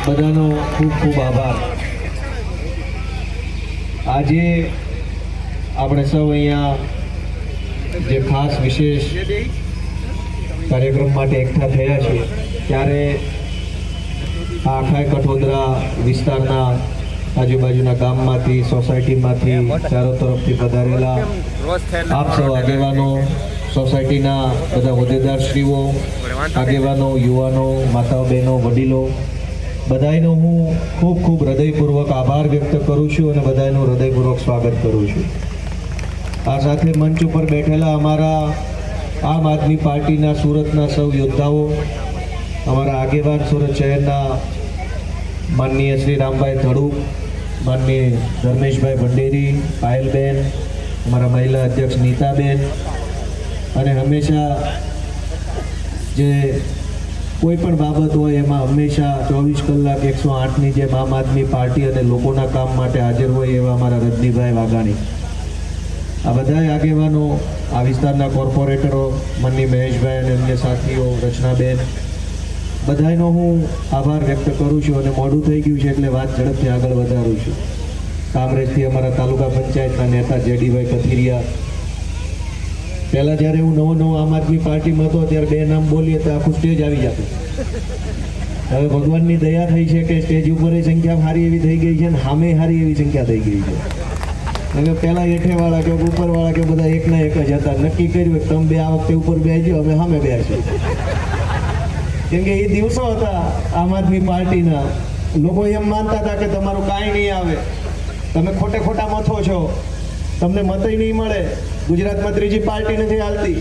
બધાનો ખૂબ ખૂબ આભાર. આજે આપણે સૌ અહીંયા જે ખાસ વિશેષ કાર્યક્રમ માટે એકઠા થયા છીએ ત્યારે આ આખા કઠોદરા વિસ્તારના આજુબાજુના ગામમાંથી, સોસાયટીમાંથી, ચારો તરફથી પધારેલા આપ સૌ આગેવાનો, સોસાયટીના બધા હોદ્દેદારશ્રીઓ, આગેવાનો, યુવાનો, માતાઓ, બહેનો, વડીલો, બધાનો હું ખૂબ ખૂબ હૃદયપૂર્વક આભાર વ્યક્ત કરું છું અને બધાનું હૃદયપૂર્વક સ્વાગત કરું છું. આ સાથે મંચ ઉપર બેઠેલા અમારા આમ આદમી પાર્ટીના સુરતના સૌ યોદ્ધાઓ, અમારા આગેવાન સુરત શહેરના માનનીય શ્રી રામભાઈ ધડુ, માનનીય ધર્મેશભાઈ ભંડેરી, પાયલબેન, અમારા મહિલા અધ્યક્ષ નીતાબેન, અને હંમેશા જે કોઈ પણ બાબત હોય એમાં હંમેશા 24 કલાક 108ની જેમ આમ આદમી પાર્ટી અને લોકોના કામ માટે હાજર હોય એવા અમારા રજનીભાઈ વાઘાણી, આ બધા આગેવાનો, આ વિસ્તારના કોર્પોરેટરો, માનનીય મહેશભાઈ અને અન્ય સાથીઓ, રચનાબેન, બધાનો હું આભાર વ્યક્ત કરું છું. અને મોડું થઈ ગયું છે એટલે વાત ઝડપથી આગળ વધારું છું. કામરેજથી અમારા તાલુકા પંચાયતના નેતા જેડીભાઈ કથિરિયા, પહેલાં જ્યારે હું નવો આમ આદમી પાર્ટીમાં હતો ત્યારે બે નામ બોલીએ તો આખું સ્ટેજ આવી જતું. હવે ભગવાનની દયા થઈ છે કે સ્ટેજ ઉપર સંખ્યા સારી એવી થઈ ગઈ છે અને સામે સારી એવી સંખ્યા થઈ ગઈ છે. એટલે પહેલાં હેઠેવાળા કે ઉપરવાળા કે બધા એકના એક જ હતા. નક્કી કર્યું કે તમે બે આ વખતે ઉપર બેસજો, અમે સામે બેસીશું. કેમ કે એ દિવસો હતા આમ આદમી પાર્ટીના. લોકો એમ માનતા હતા કે તમારું કાંઈ નહીં આવે, તમે ખોટા મથો છો, તમને મતય નહીં મળે, ગુજરાતમાં ત્રીજી પાર્ટી નથી હાલતી,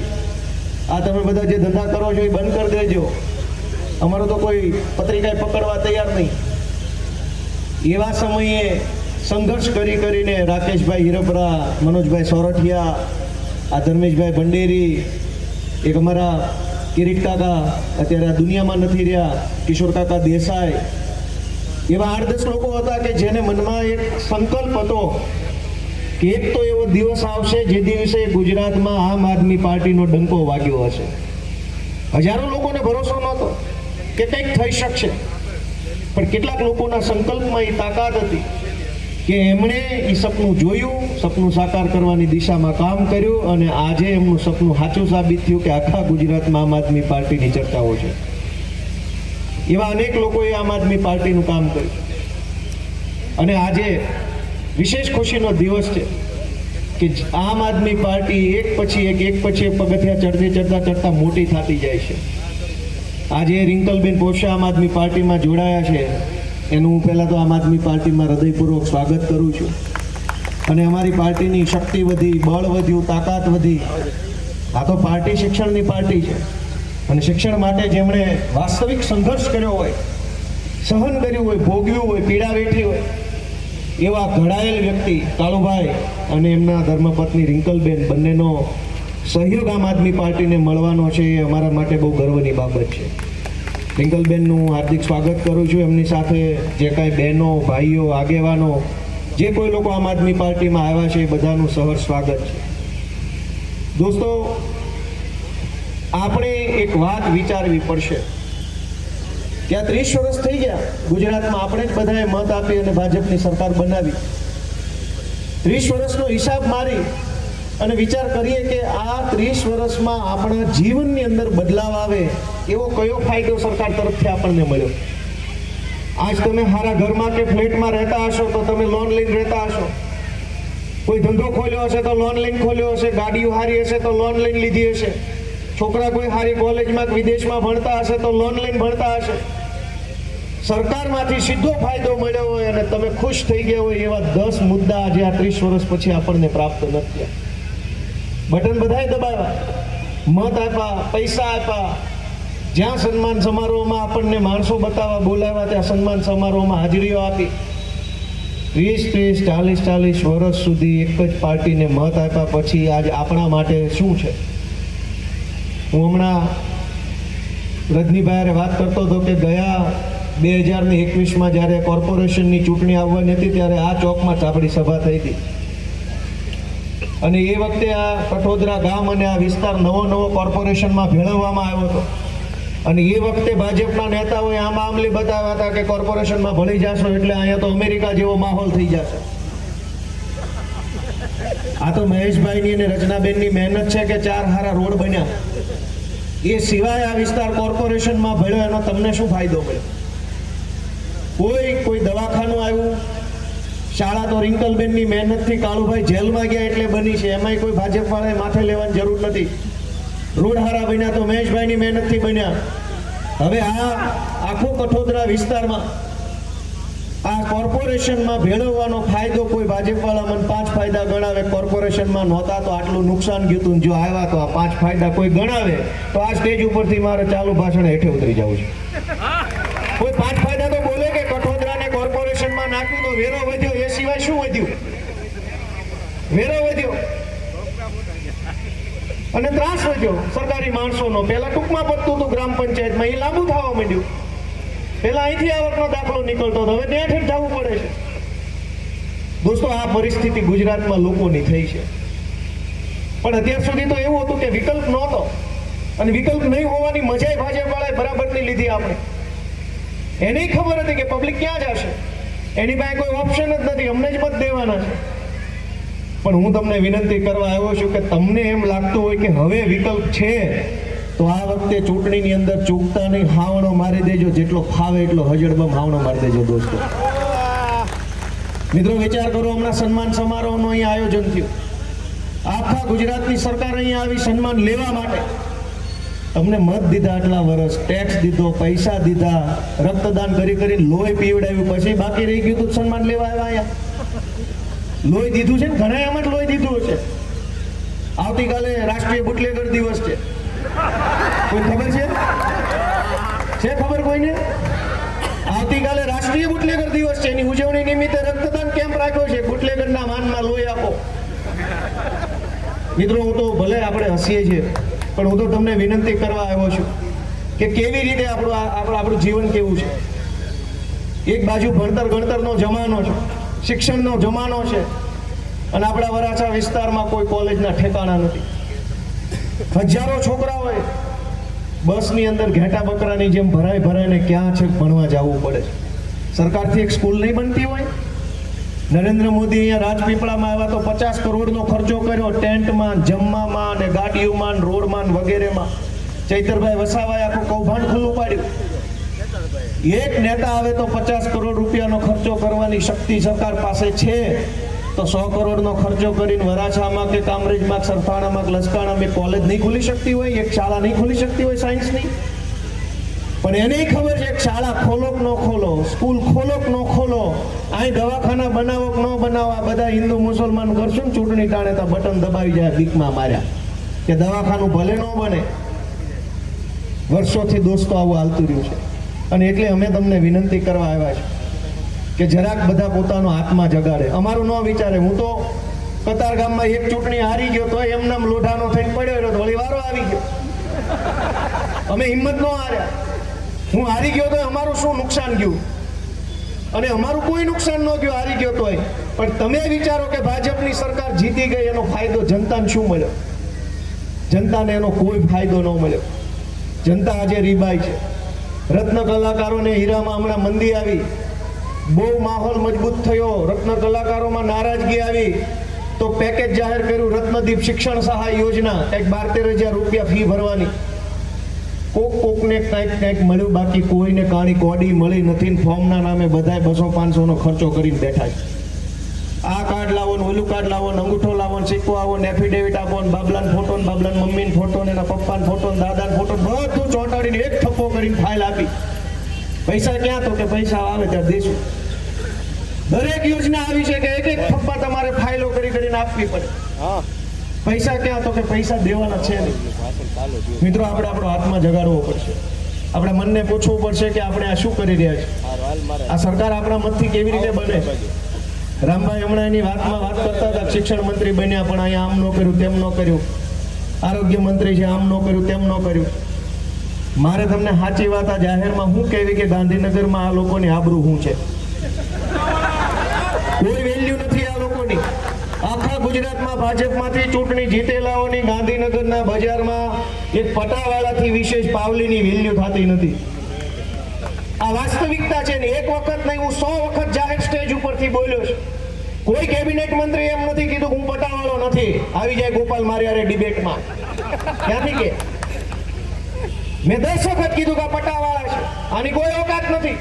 આ તમે બધા જે ધંધા કરો છો એ બંધ કરી દેજો, અમારો તો કોઈ પત્રિકા પકડવા તૈયાર નહીં. એવા સમયે સંઘર્ષ કરીને રાકેશભાઈ હિરપરા, મનોજભાઈ સોરઠિયા, આ ધર્મેશભાઈ ભંડેરી, એક અમારા કિરીટ કાકા અત્યારે આ દુનિયામાં નથી રહ્યા, કિશોર કાકા દેસાઈ, એવા 8-10 લોકો હતા કે જેને મનમાં એક સંકલ્પ હતો કે એક તો એવો દિવસ આવશે જે દિવસે ગુજરાતમાં આમ આદમી પાર્ટીનો ડંકો વાગ્યો હશે. હજારો લોકોને ભરોસો નહોતો કે કંઈક થઈ શકશે, પણ કેટલાક લોકોના સંકલ્પમાં એ તાકાત હતી કે એમણે એ સપનું જોયું, સપનું સાકાર કરવાની દિશામાં કામ કર્યું અને આજે એમનું સપનું સાચું સાબિત થયું કે આખા ગુજરાતમાં આમ આદમી પાર્ટીની ચર્ચાઓ છે. એવા અનેક લોકોએ આમ આદમી પાર્ટીનું કામ કર્યું અને આજે વિશેષ ખુશીનો દિવસ છે કે આમ આદમી પાર્ટી એક પછી એક પગથિયા ચડતા મોટી થતી જાય છે. આજે રિંકલબેન પોષા આમ આદમી પાર્ટીમાં જોડાયા છે, એનું હું પહેલાં તો આમ આદમી પાર્ટીમાં હૃદયપૂર્વક સ્વાગત કરું છું. અને અમારી પાર્ટીની શક્તિ વધી, બળ વધ્યું, તાકાત વધી. આ તો પાર્ટી શિક્ષણની પાર્ટી છે અને શિક્ષણ માટે જેમણે વાસ્તવિક સંઘર્ષ કર્યો હોય, સહન કર્યું હોય, ભોગવ્યું હોય, પીડા વેઠી હોય, એવા ઘડાયેલ વ્યક્તિ કાળુભાઈ અને એમના ધર્મપત્ની રિંકલબેન, બંનેનો સહયોગ આમ આદમી પાર્ટીને મળવાનો છે એ અમારા માટે બહુ ગર્વની બાબત છે. રિંકલબેનનું હાર્દિક સ્વાગત કરું છું. એમની સાથે જે કાંઈ બહેનો, ભાઈઓ, આગેવાનો, જે કોઈ લોકો આમ આદમી પાર્ટીમાં આવ્યા છે એ બધાનું સહર્ષ સ્વાગત છે. દોસ્તો, આપણે એક વાત વિચારવી પડશે કે આ 30 વર્ષ થઈ ગયા ગુજરાતમાં, આપણે જ બધાએ મત આપી અને ભાજપની સરકાર બનાવી. 30 વર્ષનો હિસાબ મારી અને વિચાર કરીએ કે આ 30 વર્ષમાં આપણા જીવનની અંદર બદલાવ આવે એવો કયો ફાયદો સરકાર તરફથી આપણને મળ્યો. આજ તમે સારા ઘરમાં કે ફ્લેટમાં રહેતા હશો તો તમે લોન લઈને રહેતા હશો, કોઈ ધંધો ખોલ્યો હશે તો લોન લઈને ખોલ્યો હશે, ગાડીઓ સારી હશે તો લોન લઈને લીધી હશે, છોકરા કોઈ સારી કોલેજમાં કે વિદેશમાં ભણતા હશે તો લોન લઈને ભણતા હશે. સરકારમાંથી સીધો ફાયદો મળ્યો હોય અને તમે ખુશ થઈ ગયા હોય એવા 10 મુદ્દા આજે આ 30 વર્ષ પછી આપણને પ્રાપ્ત નથી થયા. બટન બધાએ દબાવ્યા, મત આપ્યા, પૈસા આપ્યા, જ્યાં સન્માન સમારોહમાં આપણને માણસો બતાવવા બોલાવ્યા ત્યાં સન્માન સમારોહમાં હાજરીઓ આપી. 30-40 વર્ષ સુધી એક જ પાર્ટીને મત આપ્યા પછી આજ આપણા માટે શું છે? હું હમણાં રજનીભાઈ વાત કરતો હતો કે ગયા 2021માં જ્યારે કોર્પોરેશનની ચૂંટણી આવવાની હતી ત્યારે આ ચોકમાં આપણી સભા થઈ હતી અને એ વખતે આ કઠોદરા ગામ અને આ વિસ્તાર નવો કોર્પોરેશનમાં ભેળવવામાં આવ્યો હતો. અને એ વખતે ભાજપના નેતાઓએ આમ આમલી બતાવ્યા હતા કે કોર્પોરેશનમાં ભળી જશો એટલે અહીંયા તો અમેરિકા જેવો માહોલ થઈ જશે. આ તો મહેશભાઈની અને રચનાબેનની મહેનત છે કે 4 હારા રોડ બન્યા. એ સિવાય આ વિસ્તાર કોર્પોરેશનમાં ભળ્યો એનો તમને શું ફાયદો મળ્યો? કોઈ દવાખાનું આવ્યું? શાળા તો રિંકલબેનની મહેનતથી કાળુભાઈ જેલમાં ગયા એટલે બની છે, એમાંય કોઈ ભાજપ વાળાએ માથે લેવાની જરૂર નથી. રોડ હારા બન્યા તો મહેશભાઈની મહેનતથી બન્યા. હવે આ આખો કઠોદરા વિસ્તારમાં આ કોર્પોરેશનમાં ભેળવવાનો ફાયદો કોઈ ભાજપ વાળા મને 5 ફાયદા ગણાવે. કોર્પોરેશનમાં નહોતા તો આટલું નુકસાન ગયું હતું, જો આવ્યા તો આ 5 ફાયદા કોઈ ગણાવે તો આ સ્ટેજ ઉપરથી મારે ચાલુ ભાષણ હેઠે ઉતરી જવું છે. કોઈ 5 ફાયદા તો બોલે કે કઠોદરાને કોર્પોરેશનમાં નાખ્યું તો વેરો વધ્યો, એ સિવાય શું વધ્યું? વેરો વધ્યો અને ત્રાસ વધ્યો સરકારી માણસોનો. પહેલા ટૂંકમાં પડતું હતું ગ્રામ પંચાયતમાં, એ લાંબુ થવા માંડ્યું. પહેલા અહીંથી આવકનો દાખલો નીકળતો હતો, હવે ત્યાં ઠેર જવું પડે છે. દોસ્તો, આ પરિસ્થિતિ ગુજરાતમાં લોકોની થઈ છે. પણ અત્યાર સુધી તો એવું હતું કે વિકલ્પ નહોતો, અને વિકલ્પ નહીં હોવાની મજાય ભાજપ વાળાએ બરાબરની લીધી. આપણે એને ખબર હતી કે પબ્લિક ક્યાં જશે, એની પાસે કોઈ ઓપ્શન જ નથી, અમને જ મત દેવાના છે. પણ હું તમને વિનંતી કરવા આવ્યો છું કે તમને એમ લાગતું હોય કે હવે વિકલ્પ છે તો આ વખતે ચૂંટણીની અંદર ચૂકતા નહીં, હાવણો મારી દેજો, જેટલો ફાવે એટલો હજડબમ હાવણો મારી દેજો. દોસ્તો મિત્રો, વિચાર કરો, હમણાં સન્માન સમારોહનું અહીંયા આયોજન થયું. આખા ગુજરાતની સરકાર અહીંયા આવી સન્માન લેવા માટે. તમને મત દીધા આટલા વર્ષ, ટેક્સ દીધો, પૈસા દીધા, રક્તદાન કરી કરીને લોહી પીવડાવ્યું, પછી બાકી રહી ગયું તો સન્માન લેવા આવ્યા અહીંયા. લોહી દીધું છે ને, ઘણા એમાં જ લોહી દીધું છે. આવતીકાલે રાષ્ટ્રીય બુટલેગર દિવસ છે. કોઈ ખબર છે ખબર કોઈને? આવતીકાલે રાષ્ટ્રીય બુટલેગર દિવસ છે. એની ઉજવણી નિમિત્તે રક્તદાન કેમ્પ રાખ્યો છે. બુટલેગરના માનમાં લોહી આપો. મિત્રો, હું તો ભલે આપણે હસીએ છીએ, પણ હું તો તમને વિનંતી કરવા આવ્યો છું કે કેવી રીતે આપણું જીવન કેવું છે. એક બાજુ ભણતર ગણતરનો જમાનો છે, શિક્ષણનો જમાનો છે, અને આપણા વરાછા વિસ્તારમાં કોઈ કોલેજના ઠેકાણા નથી. હજારો છોકરાઓએ બસની અંદર ઘેટા બકરાની જેમ ભરાઈને ક્યાં છે ભણવા જવું પડે છે. સરકારથી એક સ્કૂલ નહીં બનતી હોય. નરેન્દ્ર મોદી અહીંયા રાજપીપળામાં આવ્યા તો 50 કરોડનો ખર્ચો કર્યો, ટેન્ટમાં, જમવામાં, અને ગાડીઓમાં, રોડમાં વગેરેમાં. ચૈતરભાઈ વસાવાએ આખું કૌભાંડ ખુલ્લું પાડ્યું. એક નેતા આવે તો 50 કરોડ રૂપિયાનો ખર્ચો કરવાની શક્તિ સરકાર પાસે છે, તો 100 કરોડનો ખર્ચો કરીને વરાછામાં કે કામરેજમાં, સરથાણામાં, લસકાણામાં કોલેજ નહીં ખુલી શકતી હોય, એક શાળા નહીં ખુલી શકતી હોય સાયન્સની? પણ એને ખબર છે, એક શાળા ખોલો કે ન ખોલો, સ્કૂલ ખોલો કે ન ખોલો, અહીં દવાખાના બનાવો કે ન બનાવો, આ બધા હિન્દુ મુસલમાન કરશું ને ચૂંટણી ટાણે તો બટન દબાવી જાય બીકમાં માર્યા કે દવાખાનું ભલે ન બને. વર્ષોથી દોસ્તો આવું હાલતું રહ્યું છે. અને એટલે અમે તમને વિનંતી કરવા આવ્યા છે કે જરાક બધા પોતાનો આત્મા જગાડે. અમારું ન વિચારે. હું તો કતાર ગામમાં એક ચૂંટણી હારી ગયો તો એમનામ લોઢાનો થઈને પડ્યો રહ્યો, વળી વારો આવી ગયો. અમે હિંમત ન હાર્યા. હું હારી ગયો તો અમારું શું નુકસાન ગયું? અને અમારું કોઈ નુકસાન ન ગયું હારી ગયો તોય. પણ તમે વિચારો કે ભાજપની સરકાર જીતી ગઈ, એનો ફાયદો જનતાને શું મળ્યો? જનતાને એનો કોઈ ફાયદો ન મળ્યો. જનતા આજે રીબાઈ છે. રત્ન કલાકારોને હીરામાં હમણાં મંદી આવી, બહુ માહોલ મજબૂત થયો, રત્ન કલાકારોમાં નારાજગી આવી, તો પેકેજ જાહેર કર્યું, રત્નદીપ શિક્ષણ સહાય યોજના, કંઈક 12-13 હજાર રૂપિયા ફી ભરવાની. કોકને કંઈક મળ્યું, બાકી કોઈને કાણી કોડી મળી નથી. ફોર્મના નામે બધાય 200-500નો ખર્ચો કરીને બેઠા છે. આ કાર્ડ લાવો ને ઓલું કાર્ડ લાવો ને અંગૂઠો લાવો ને સિક્કો આવો ને એફિડેવિટ આપો ને બાબલાનો ફોટો ને બાબલાની મમ્મીનો ફોટો ને એના પપ્પાનો ફોટો ને દાદાનો ફોટો, બધું ચોંટાડીને એક થપ્પો કરીને ફાઇલ આપી. પૈસા ક્યાં? તો કે પૈસા આવે ત્યારે દઈશું. દરેક યોજના આવી છે કે એક થપ્પા તમારે ફાઇલો કરીને આપવી પડે. પૈસા ક્યાં? તો કે પૈસા દેવાના છે નહીં. મિત્રો, આપણે આપણો આત્મા જગાડવો પડશે. આપણે મનને પૂછવું પડશે કે આપણે આ શું કરી રહ્યા છીએ. આ સરકાર આપણા મતથી કેવી રીતે બને? રામભાઈ હમણાં એની વાતમાં વાત કરતા હતા, શિક્ષણ મંત્રી બન્યા પણ અહીંયા આમ ન કર્યું, તેમ ન કર્યું. આરોગ્ય મંત્રી છે, આમ ન કર્યું, તેમ ન કર્યું. મારે તમને સાચી વાત આ જાહેરમાં હું કહેવી કે ગાંધીનગરમાં આ લોકોની આબરૂ શું છે? કોઈ વેલ્યુ નથી આ લોકોની. આખા ગુજરાતમાં ભાજપમાંથી ચૂંટણી જીતેલાઓની ગાંધીનગરના બજારમાં એક પટાવાળાથી વિશેષ પાવલીની વેલ્યુ થતી નથી. આ વાસ્તવિકતા છે ને. એક વખત નહીં, હું 100 વખત જાહેર સ્ટેજ ઉપરથી બોલ્યો છું. કોઈ કેબિનેટ મંત્રી એમ નથી કીધું હું પટાવાળો નથી. આવી જાય ગોપાલ મારિયારે ડિબેટમાં, ક્યાંથી કે મેં 10 વખત કીધું કે પટાવાળા છે, આની કોઈ ઓકાત નથી.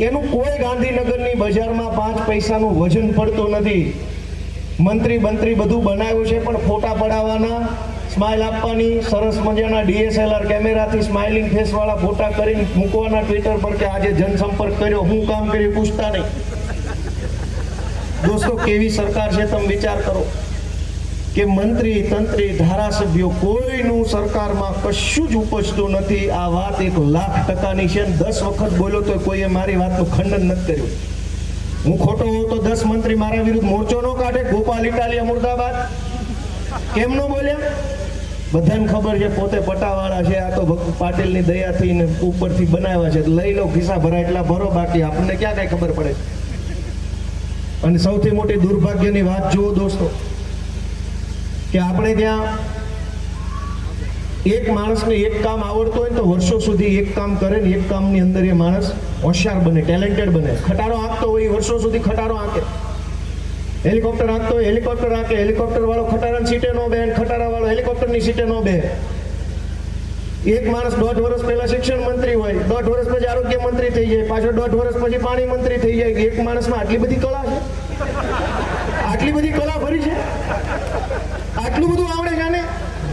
એનું કોઈ ગાંધીનગરની બજારમાં 5 પૈસાનું વજન પડતું નથી. મંત્રી બંત્રી બધું બનાવ્યું છે, પણ ફોટા પડાવવાના, સ્માઇલ આપવાની, સરસ મજાના DSLR કેમેરાથી સ્માઇલિંગ ફેસ વાળા ફોટા કરીને મૂકવાના ટ્વિટર પર કે આજે જનસંપર્ક કર્યો, હું કામ કર્યું પૂછતા નહીં. દોસ્તો, કેવી સરકાર છે તમે વિચાર કરો કે મંત્રી તંત્રી ધારાસભ્યો કોઈનું સરકારમાં કશું જ ઉપજતું નથી. આ વાત 1,00,000% છે. 10 વખત બોલ્યો તો કોઈએ મારી વાતનું ખંડન નથી કર્યું. હું ખોટો હોઉં તો 10 મંત્રી મારા વિરુદ્ધ મોરચો ન કાઢે. ગોપાલ ઇટાલિયા મુર્દાબાદ કેમ ન બોલ્યા? બધાને ખબર છે પોતે પટાવાળા છે. આ તો પાટીલની દયાથી ને ઉપરથી બનાવ્યા છે. લઈ લો, ખિસ્સા ભરાય એટલા ભરો, બાકી આપણને ક્યાં કઈ ખબર પડે. અને સૌથી મોટી દુર્ભાગ્યની વાત જુઓ દોસ્તો, કે આપણે ત્યાં એક માણસને એક કામ આવડતું હોય તો વર્ષો સુધી એક કામ કરે ને એક કામની અંદર એ માણસ હોશિયાર બને, ટેલેન્ટેડ બને. ખટારો આંકતો હોય વર્ષો સુધી ખટારો આંકે. હેલિકોપ્ટર આંકતો હોય હેલિકોપ્ટર આંકે. હેલિકોપ્ટર વાળો ખટારાની સીટે નો બે, ખટારા વાળો હેલિકોપ્ટરની સીટે નો બે. એક માણસ 1.5 વર્ષ પહેલા શિક્ષણ મંત્રી હોય, 1.5 વર્ષ પછી આરોગ્ય મંત્રી થઈ જાય, પાછો 1.5 વર્ષ પછી પાણી મંત્રી થઈ જાય. એક માણસમાં આટલી બધી કળા છે, આટલી બધી કળા ભરી છે, આટલું બધું આવડે છે. ને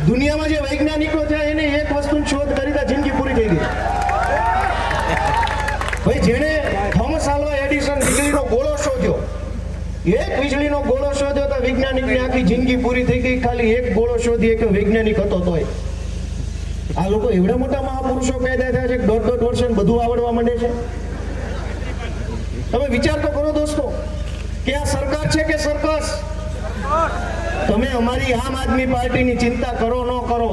દુનિયામાં જે વૈજ્ઞાનિકો થયા એને એક વસ્તુની શોધ કરી તા જિંદગી પૂરી થઈ ગઈ. ભાઈ, જેણે થોમસ આલ્વા એડિસન વીજળીનો ગોળો શોધ્યો, એક વીજળીનો ગોળો શોધ્યો તો વૈજ્ઞાનિકની આખી જિંદગી પૂરી થઈ ગઈ. ખાલી એક ગોળો શોધી એક વૈજ્ઞાનિક હતો તોય. આ લોકો એવડા મોટા મહાપુરુષો પેદા થયા છે કે 1.5 વર્ષે બધું આવડવા માંડે છે. તમે વિચાર તો કરો દોસ્તો કે આ સરકાર છે કે સર્કસ? તમે અમારી આમ આદમી પાર્ટીની ચિંતા કરો ન કરો,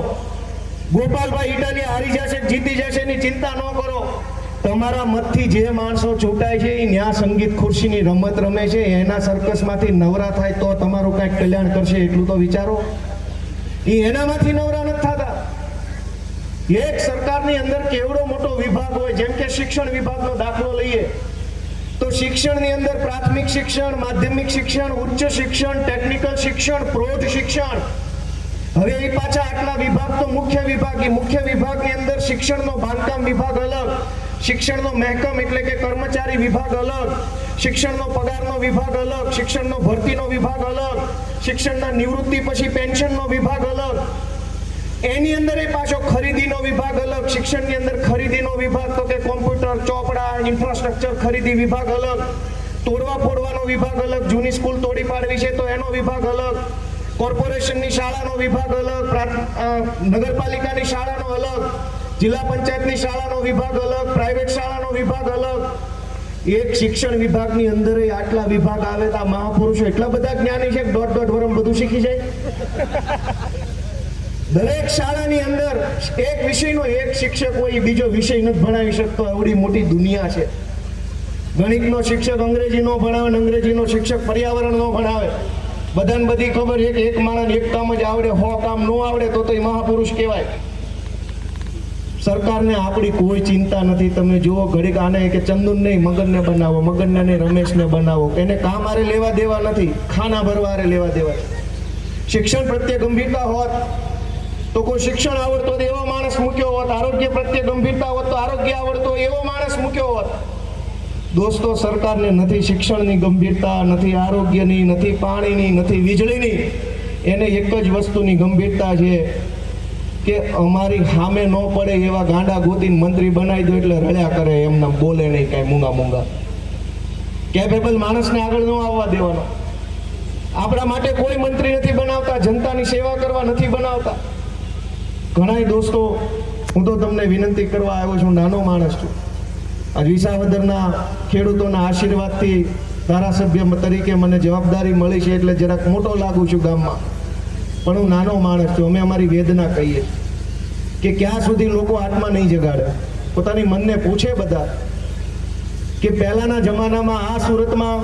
ગોપાલભાઈ ઇટાલિયા હારી જશે જીતી જશે એની ચિંતા ન કરો. તમારા મતથી જે માણસો ચૂંટાય છે એ ન્યા સંગીત ખુરશીની રમત રમે છે, એના સર્કસમાંથી નવરા થાય તો તમારું કાંઈક કલ્યાણ કરશે. એટલું તો વિચારો. એ એનામાંથી નવરા નથી થતા. એક સરકારની અંદર કેવડો મોટો વિભાગ હોય, જેમ કે શિક્ષણ વિભાગનો દાખલો લઈએ તો શિક્ષણની અંદર પ્રાથમિક શિક્ષણ, માધ્યમિક શિક્ષણ, ઉચ્ચ શિક્ષણ, ટેકનિકલ શિક્ષણ, પ્રૌઢ શિક્ષણ. હવે એ પાછા આટલા વિભાગ તો મુખ્ય વિભાગ. એ મુખ્ય વિભાગની અંદર શિક્ષણનો બાંધકામ વિભાગ અલગ, શિક્ષણનો મહેકમ એટલે કે કર્મચારી વિભાગ અલગ, શિક્ષણનો પગારનો વિભાગ અલગ, શિક્ષણનો ભરતીનો વિભાગ અલગ, શિક્ષણના નિવૃત્તિ પછી પેન્શનનો વિભાગ અલગ. એની અંદર એ પાછો ખરીદીનો વિભાગ અલગ. શિક્ષણની અંદર ખરીદીનો વિભાગ તો કે કોમ્પ્યુટર, ચોપડા, ઇન્ફ્રાસ્ટ્રક્ચર ખરીદી વિભાગ અલગ, તોડવા ફોડવાનો વિભાગ અલગ, જૂની સ્કૂલ તોડી પાડવી છે તો એનો વિભાગ અલગ, કોર્પોરેશનની શાળાનો વિભાગ અલગ, નગરપાલિકાની શાળાનો અલગ, જિલ્લા પંચાયતની શાળાનો વિભાગ અલગ, પ્રાઇવેટ શાળાનો વિભાગ અલગ. એક શિક્ષણ વિભાગની અંદર આટલા વિભાગ આવે તો આ મહાપુરુષો એટલા બધા જ્ઞાની છે કે 1.5 વર્ષ બધું શીખી જાય. દરેક શાળાની અંદર એક વિષયનો એક શિક્ષક હોય, બીજો વિષય નથી ભણાવી શકતો. આવડી મોટી દુનિયા છે. ગણિતનો શિક્ષક અંગ્રેજી નો ભણાવે, અંગ્રેજીનો શિક્ષક પર્યાવરણ નો ભણાવે. બધાને બધી ખબર છે કે એક માણસ એક કામ જ આવડે, 100 કામ ન આવડે તો એ મહાપુરુષ કહેવાય. સરકારને આપણી કોઈ ચિંતા નથી. તમે જુઓ ઘડીક આને કે ચંદુન નહીં મગનને બનાવો, મગનને નહીં રમેશને બનાવો, એને કામ આરે લેવા દેવા નથી, ખાના ભરવા આરે લેવા દેવા. શિક્ષણ પ્રત્યે ગંભીરતા હોત તો કોઈ શિક્ષણ આવડતો એવો માણસ મૂક્યો હોત, આરોગ્ય પ્રત્યે ગંભીરતા હોત તો આરોગ્ય આવડતો એવો માણસ મૂક્યો હોત. દોસ્તો, સરકારને નથી શિક્ષણની ગંભીરતા, નથી આરોગ્યની, નથી પાણીની, નથી વીજળીની. એને એક જ વસ્તુની ગંભીરતા છે કે અમારી સામે ન પડે એવા ગાંડા ગોતીને મંત્રી બનાવી દો એટલે રળ્યા કરે, એમના બોલે નહીં કાંઈ મૂંગા મૂંગા. કેપેબલ માણસને આગળ ન આવવા દેવાનો. આપણા માટે કોઈ મંત્રી નથી બનાવતા, જનતાની સેવા કરવા નથી બનાવતા. ઘણા દોસ્તો, હું તો તમને વિનંતી કરવા આવ્યો છું, નાનો માણસ છું. આ વિસાવદરના ખેડૂતોના આશીર્વાદથી ધારાસભ્ય તરીકે મને જવાબદારી મળી છે એટલે જરાક મોટો લાગુ છું ગામમાં, પણ હું નાનો માણસ છું. અમે અમારી વેદના કહીએ કે ક્યાં સુધી લોકો આત્મા નહીં જગાડે. પોતાની મનને પૂછે બધા કે પહેલાના જમાનામાં આ સુરતમાં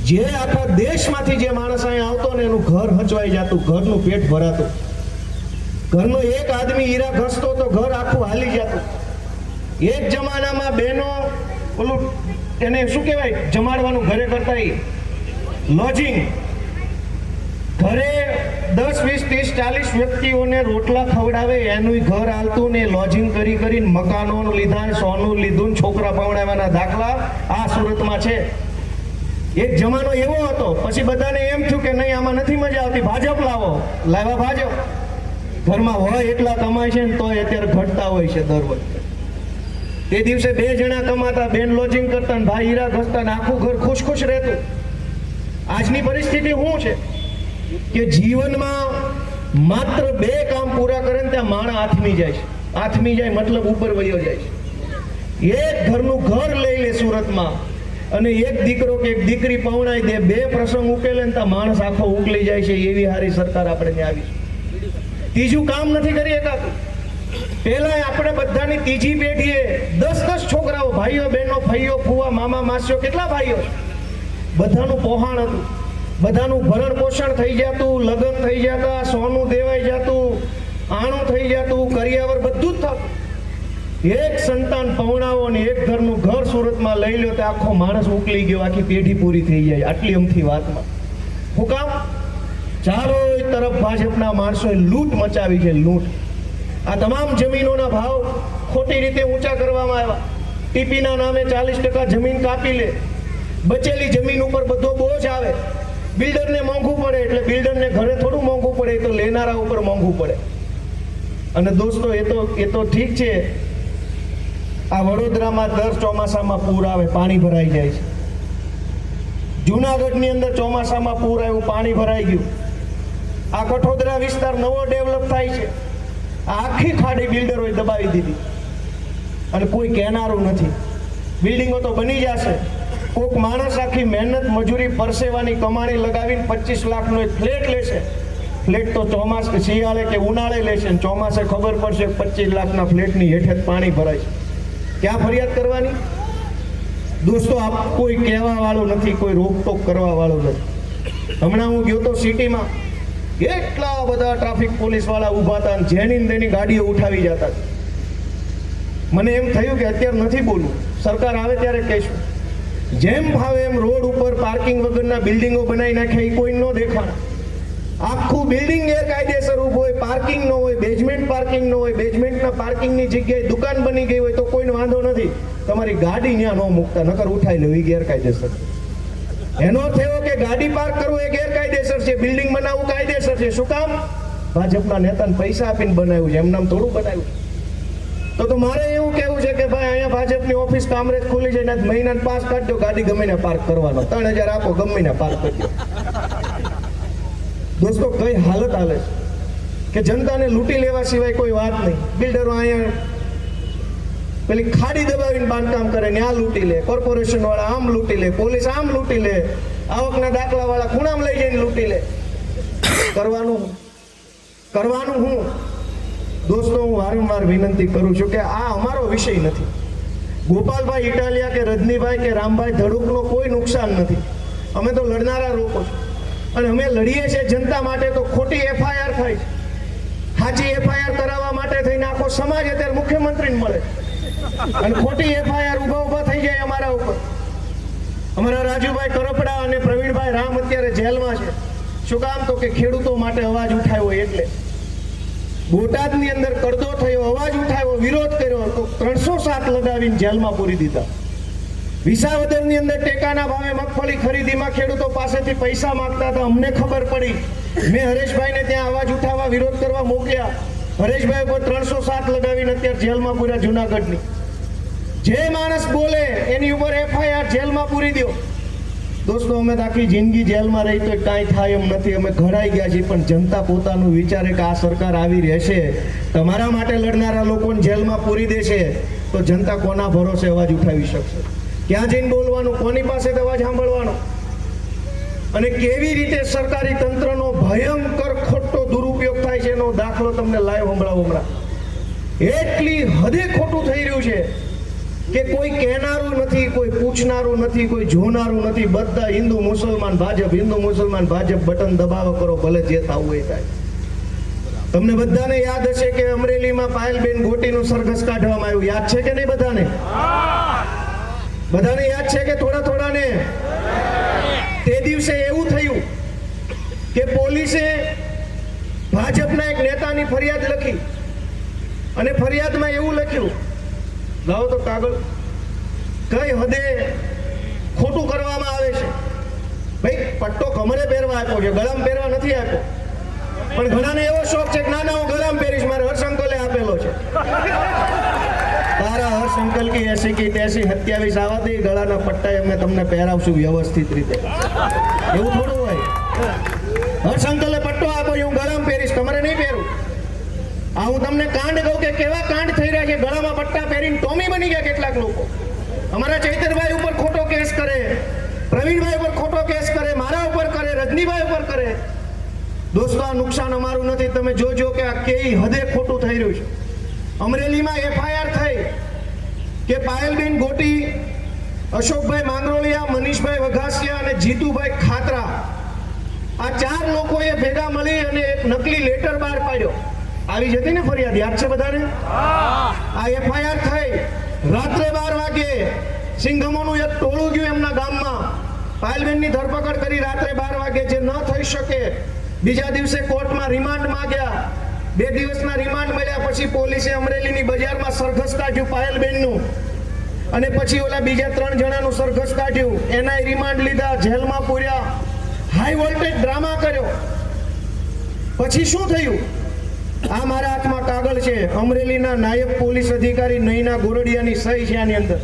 જે આખા દેશમાંથી જે માણસ અહીંયા આવતો ને એનું ઘર હચવાઈ જતું, ઘરનું પેટ ભરાતું. ઘરનો એક આદમી હીરા ઘસતો તો ઘર આખું હાલી જતું. એક જમાનામાં બહેનો ઓલું એને શું કહેવાય જમાડવાનું ઘરે કરતા લોજિંગ, ઘરે 10, 20, 30, 40 વ્યક્તિઓને રોટલા ખવડાવે એનું ઘર હાલતું ને લોજિંગ કરી કરીને મકાનો લીધા, સોનું લીધું, છોકરા પવડાવવાના દાખલા આ સુરતમાં છે. એક જમાનો એવો હતો. પછી બધાને એમ થયું કે નહીં આમાં નથી મજા આવતી, ભાજપ લાવો. લાવ્યા ભાજપ. ઘરમાં હોય એટલા કમાય છે ને તોય અત્યારે ઘટતા હોય છે દર વખતે. તે દિવસે 2 જણા કમાતા, બેન લોજિંગ કરતા ને ભાઈ હીરા ઘસતા ને આખું ઘર ખુશ ખુશ રહેતું. આજની પરિસ્થિતિ શું છે કે જીવનમાં માત્ર 2 કામ પૂરા કરે ને ત્યાં માણસ આથમી જાય છે. આથમી જાય મતલબ ઉપર વયો જાય છે. એક ઘરનું ઘર લઈ લે સુરતમાં અને એક દીકરો કે એક દીકરી પવણાઈ દે, 2 પ્રસંગ ઉકેલે ને ત્યાં માણસ આખો ઉકલી જાય છે. એવી હારી સરકાર આપણે ત્યાં આવી છે. ત્રીજું કામ નથી કરી શકાતું. પહેલા આપણે બધાની ત્રીજી પેઢીએ 10 છોકરાઓ, ભાઈઓ બહેનો, ફઈઓ ફુવા, મામા માસીઓ, કેટલા ભાઈઓ, બધાનું પોહાણ હતું, બધાનું ભરણ પોષણ થઈ જતું, લગ્ન થઈ જતા, સોનું દેવાઈ જતું, આણું થઈ જતું, કરિયાવર બધું જ થતું. એક સંતાન પવણાવો ને એક ઘરનું ઘર સુરતમાં લઈ લો તો આખો માણસ ઉકલી ગયો, આખી પેઢી પૂરી થઈ જાય. આટલી અમથી વાતમાં હું કામ? ચારો તરફ ભાજપના માણસોએ લૂંટ મચાવી છે, લૂંટ. આ તમામ જમીનોના ભાવ ખોટી રીતે ઊંચા કરવામાં આવ્યા. ટીપીના નામે 40% જમીન કાપી લે. બચેલી જમીન ઉપર બધો બોજ આવે. બિલ્ડરને મોંઘું પડે એટલે બિલ્ડરને ઘરે થોડું મોંઘું પડે, એ તો લેનારા ઉપર મોંઘું પડે. અને દોસ્તો એ તો ઠીક છે, આ વડોદરામાં દર ચોમાસામાં પૂર આવે, પાણી ભરાઈ જાય છે. જુનાગઢની અંદર ચોમાસામાં પૂર આવ્યું, પાણી ભરાઈ ગયું. આ કઠોદરા વિસ્તાર નવો ડેવલપ થાય છે. આ આખી ખાડી બિલ્ડરોએ દબાવી દીધી અને કોઈ કહેનારું નથી. બિલ્ડિંગો તો બની જશે. કોઈક માણસ આખી મહેનત મજૂરી પરસેવાની કમાણી લગાવીને 25 લાખનો એક ફ્લેટ લેશે. ફ્લેટ તો શિયાળે કે ઉનાળે લેશે, ચોમાસે ખબર પડશે 25 લાખના ફ્લેટની હેઠે પાણી ભરાય છે. ક્યાં ફરિયાદ કરવાની? દોસ્તો આપ કોઈ કહેવા વાળું નથી, કોઈ રોકટોક કરવા વાળું નથી. હમણાં હું ગયો તો સિટીમાં, એટલા બધા ટ્રાફિક પોલીસ વાળા ઊભા હતા, જેની તેની ગાડીઓ ઉઠાવી જતા. મને એમ થયું કે અત્યારે નથી બોલવું, સરકાર આવે ત્યારે કહીશું. જેમ ભાવે એમ રોડ ઉપર પાર્કિંગ વગરના બિલ્ડિંગો બનાવી નાખ્યા, એ કોઈ ન દેખાણા. આખું બિલ્ડિંગ ગેરકાયદેસર ઊભું હોય, પાર્કિંગ ન હોય, બેઝમેન્ટ પાર્કિંગ ન હોય, બેઝમેન્ટના પાર્કિંગની જગ્યાએ દુકાન બની ગઈ હોય તો કોઈનો વાંધો નથી. તમારી ગાડી ત્યાં ન મૂકતા, નકર ઉઠાઈ લેવી ગેરકાયદેસર. એનો થયો કે ગાડી પાર્ક કરવું એ ગેરકાયદેસર છે, બિલ્ડિંગ બનાવવું કાયદેસર છે. શું કામ? ભાજપના નેતાને પૈસા આપીને બનાવ્યું છે, એમનામ થોડું બનાવ્યું. તો મારે એવું કહેવું છે કે ભાઈ અહીંયા ભાજપની ઓફિસ કામરેજ ખુલી છે ને મહિનાને પાસ કાઢજો, ગાડી ગમે ને પાર્ક કરવાનો, 3000 આપો, ગમે ને પાર્ક કરજો. દોસ્તો કઈ હાલત હાલે છે કે જનતાને લૂંટી લેવા સિવાય કોઈ વાત નહીં. બિલ્ડરો અહીંયા પેલી ખાડી દબાવીને બાંધકામ કરે ને આ લૂંટી લે, કોર્પોરેશન વાળા આમ લૂંટી લે, પોલીસ આમ લૂંટી લે, આવકના દાખલા વાળા ખૂણામાં લઈ જઈને લૂંટી લે. કરવાનું હું? દોસ્તો હું વારંવાર વિનંતી કરું છું કે આ અમારો વિષય નથી. ગોપાલભાઈ ઇટાલિયા કે રજનીભાઈ કે રામભાઈ ધડુકનો કોઈ નુકસાન નથી. અમે તો લડનારા લોકો છે અને અમે લડીએ છીએ જનતા માટે. તો ખોટી FIR થાય છે, સાચી FIR કરાવવા માટે થઈને આખો સમાજ અત્યારે મુખ્યમંત્રીને મળે અને ખોટી FIR ઊભા થઈ જાય અમારા ઉપર. અમારા રાજુભાઈ કરપડા અને પ્રવીણભાઈ રામ અત્યારે જેલમાં છે. શું કામ? તો કે ખેડૂતો માટે અવાજ ઉઠાવ્યો એટલે. બોટાદની અંદર કરદો થયો, અવાજ ઉઠાવ્યો, વિરોધ કર્યો તો 307 લગાવીને જેલમાં પૂરી દીધા. વિસાવદરની અંદર ટેકાના ભાવે મગફળી ખરીદીમાં ખેડૂતો પાસેથી પૈસા માંગતા હતા. અમને ખબર પડી, મેં હરેશભાઈને ત્યાં અવાજ ઉઠાવવા વિરોધ કરવા મોકલ્યા. હરેશભાઈ પર 307 લગાવીને અત્યારે જેલમાં પૂર્યા જુનાગઢની. જે માણસ બોલે એની ઉપર FIR જેલમાં પૂરી દો. દોસ્તો અમે આખી જિંદગી જેલમાં રહી તો કાંઈ થાય એમ નથી. અમે ઘડાઈ ગયા છીએ, પણ જનતા પોતાનું વિચારે કે આ સરકાર આવી રહેશે, તમારા માટે લડનારા લોકોને જેલમાં પૂરી દેશે, તો જનતા કોના ભરોસે અવાજ ઉઠાવી શકશે? ક્યાં જઈને બોલવાનું? કોની પાસે અવાજ સાંભળવાનો? અને કેવી રીતે સરકારી તંત્રનો ભયંકર ખોટો દુરુપયોગ થાય છે એનો દાખલો તમને લાઈવ હમણાં. એટલી હદે ખોટું થઈ રહ્યું છે કે કોઈ કહેનારું નથી, કોઈ પૂછનારું નથી, કોઈ જોનારું નથી. બધા હિન્દુ મુસલમાન ભાજપ, હિન્દુ મુસલમાન ભાજપ, બટન દબાવો કરો, ભલે જે થવું એ થાય. તમને બધાને યાદ હશે કે અમરેલીમાં પાયલબેન ગોટીનું સરઘસ કાઢવામાં આવ્યું. યાદ છે કે નહીં બધાને? બધાને યાદ છે કે થોડા થોડાને? તે દિવસે એવું થયું કે પોલીસે ભાજપના એક નેતાની ફરિયાદ લખી અને ફરિયાદમાં એવું લખ્યું, લાવો તો કાગળ, કઈ હદે ખોટું કરવામાં આવે છે. ભાઈ પટ્ટો કમરે પહેરવા આપ્યો છે, ગળામાં પહેરવા નથી આપ્યો. પણ ઘણાને એવો શોખ છે કે ના ના હું ગળામાં પહેરીશ, મારે હર્ષંકલે આપેલો છે. તારા હર્ષંકલ કી એસી કી તેસી 27 આવા દે, ગળાના પટ્ટા અમે તમને પહેરાવશું વ્યવસ્થિત રીતે. એવું થોડું હોય. હર્ષંકલે પટ્ટો આપ્યો, હું ગળામાં પહેરીશ, તમારે નહીં પહેરું. આ હું તમને કાંડ કહું કે કેવા કાંડ થઈ રહ્યા છે. ગળામાં પટ્ટા પહેરીને ટોમી બની ગયા કેટલાક લોકો. અમારા ચૈતરભાઈ ઉપર ખોટો કેસ કરે, પ્રવીણભાઈ ઉપર ખોટો કેસ કરે, મારા ઉપર કરે, રજનીભાઈ ઉપર કરે. દોસ્તો આ નુકસાન અમારું નથી. તમે જોજો કે આ કેવી હદે ખોટું થઈ રહ્યું છે. અમરેલીમાં FIR થઈ કે પાયલબેન ગોટી, અશોકભાઈ માંગરોળિયા, મનીષભાઈ વઘાસિયા અને જીતુભાઈ ખાતરા, આ 4 લોકોએ ભેગા મળી અને એક નકલી લેટર બહાર પાડ્યો. આવી જતી ને ફરિયાદ, યાદ છે બધાને? આ FIR થઈ રાત્રે 12 વાગે સિંઘમોનું એક ટોળું ગયું એમના ગામમાં. પાયલબેનની ધરપકડ કરી રાત્રે 12 વાગે. જે ન થઈ શકે બીજા દિવસે કોર્ટમાં રિમાન્ડ માંગ્યા. 2 દિવસના રિમાન્ડ મળ્યા પછી પોલીસે અમરેલીની બજારમાં સરઘસ કાઢ્યું પાયલબેનનું, અને પછી ઓલા બીજા 3 જણાનું સરઘસ કાઢ્યું. એના રિમાન્ડ લીધા, જેલમાં પૂર્યા, હાઈ વોલ્ટેજ ડ્રામા કર્યો. પછી શું થયું? આ મારા હાથમાં કાગળ છે. અમરેલીના નાયબ પોલીસ અધિકારી નૈના ગોરડિયાની સહી છે આની અંદર.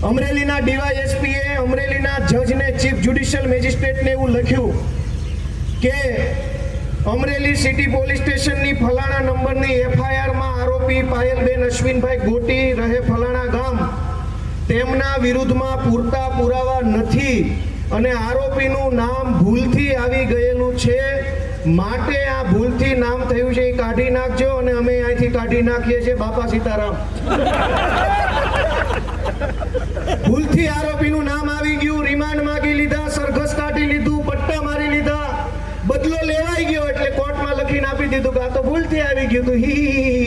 અમરેલીના DYSPએ અમરેલીના જજને, ચીફ જ્યુડિશિયલ મેજિસ્ટ્રેટને એવું લખ્યું કે અમરેલી સિટી પોલીસ સ્ટેશનની ફલાણા નંબરની FIRમાં આરોપી પાયલબેન અશ્વિનભાઈ ગોટી રહે ફલાણા ગામ, તેમના વિરુદ્ધમાં પૂરતા પુરાવા નથી અને આરોપીનું નામ ભૂલથી આવી ગયેલું છે, માટે આ ભૂલથી નામ થયું છે એ કાઢી નાખજો અને અમે અહીંથી કાઢી નાખીએ છીએ. બાપા સીતારામ. ભૂલથી આરોપીનું નામ આવી ગયું, રિમાન્ડ માંગી લીધા, સરઘસ કાઢી લીધું, પટ્ટા મારી લીધા, બદલો લેવાઈ ગયો એટલે કોર્ટમાં લખીને આપી દીધું કે આ તો ભૂલથી આવી ગયું હતું. હી.